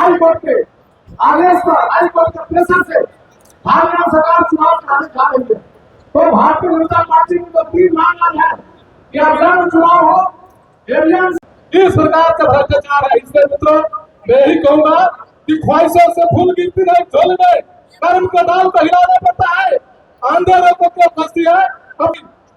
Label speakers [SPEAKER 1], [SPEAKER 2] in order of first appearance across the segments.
[SPEAKER 1] High court के आदेश पर, high court के प्रेशर से हरियाणा सरकार चुनाव कराने जा रही है। तो भारतीय जनता पार्टी की तो 3 मांग है कि अभियान चुनाव हो, एवियन इस सरकार का भ्रष्टाचार है। इसलिए मित्रों, मैं ही कहूंगा कि ख्वाहिशों से फूल गिनती नहीं, झोल में कर्म का दाल को हिलाना पड़ता है। अंधेरों को क्यों फंसती है? हम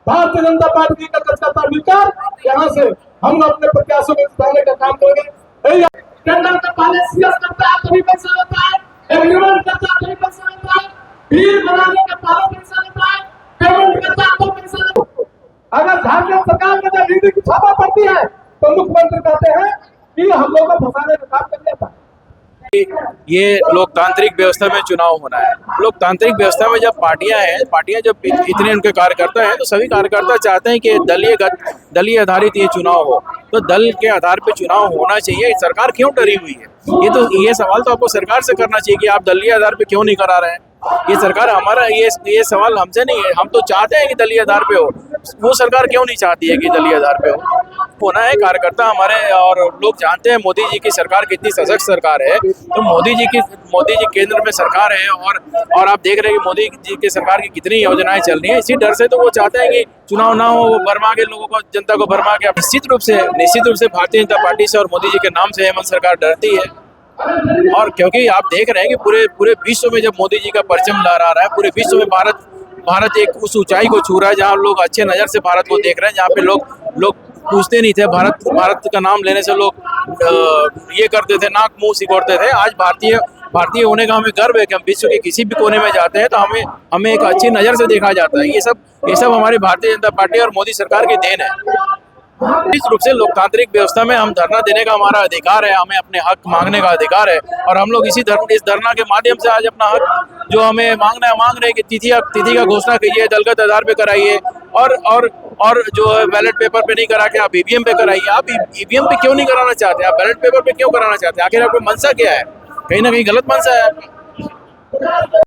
[SPEAKER 1] भारतीय जनता पार्टी का कचकत्ता मिलकर यहाँ से हम अपने प्रत्याशियों को जिताने का काम करेंगे। टेंडर का पहले सीएस करता है तभी पैसा लेता है, एग्रीमेंट करता है तभी पैसा लेता है, बिल बनाने का पहले पैसा लेता है, पेमेंट करता है तो पैसा लेता है। अगर झारखंड सरकार में जब ईडी की छापा पड़ती है तो मुख्यमंत्री कहते हैं कि हम लोगों को फंसाने का काम कर दिया था।
[SPEAKER 2] ये लोकतांत्रिक व्यवस्था में चुनाव होना है। लोकतांत्रिक व्यवस्था में जब पार्टियां जब इतने उनके कार्यकर्ता हैं तो सभी कार्यकर्ता चाहते हैं कि दलीय आधारित ये चुनाव हो, तो दल के आधार पे चुनाव होना चाहिए। सरकार क्यों डरी हुई है? ये सवाल तो आपको सरकार से करना चाहिए कि आप दलीय आधार पे क्यों नहीं करा रहे हैं। ये सरकार हमारा ये सवाल हमसे नहीं है। हम तो चाहते हैं कि दलीय आधार पे हो, वो सरकार क्यों नहीं चाहती है कि दलीय आधार पे हो? होना है कार्यकर्ता हमारे, और लोग जानते हैं मोदी जी की सरकार कितनी सशक्त सरकार है। तो मोदी जी केंद्र में सरकार है, और आप देख रहे हैं कि मोदी जी की सरकार की कितनी योजनाएं चल रही हैं। इसी डर से तो वो चाहते हैं कि चुनाव ना हो, वो भरमा के लोगों को, जनता को भरमा के। निश्चित रूप से भारतीय जनता पार्टी से और मोदी जी के नाम से हेमंत सरकार डरती है। और क्योंकि आप देख रहे हैं कि पूरे विश्व में जब मोदी जी का परचम लहरा रहा है, पूरे विश्व में भारत एक उस ऊंचाई को छू रहा है जहाँ लोग अच्छे नजर से भारत को देख रहे हैं, जहाँ पे लोग पूछते नहीं थे। भारत का नाम लेने से लोग ये करते थे, नाक मुंह सिकोड़ते थे। आज भारतीय होने का हमें गर्व है कि हम विश्व के किसी भी कोने में जाते हैं तो हमें एक अच्छी नजर से देखा जाता है। ये सब हमारी भारतीय जनता पार्टी और मोदी सरकार की देन है। इस रूप से लोकतांत्रिक व्यवस्था में हम धरना देने का हमारा अधिकार है, हमें अपने हक मांगने का अधिकार है, और हम लोग इस धरना के माध्यम से आज अपना हक जो हमें मांगना है मांग रहे हैं कि तिथि का घोषणा कीजिए, दलगत आधार पे कराइए, और जो है बैलेट पेपर पे नहीं करा के आप ईवीएम पे कराइए। आप ईवीएम पे क्यों नहीं कराना चाहते? आप बैलेट पेपर पे क्यों कराना चाहते हैं? आखिर आपका मंशा क्या है? कहीं ना कहीं गलत मंशा है।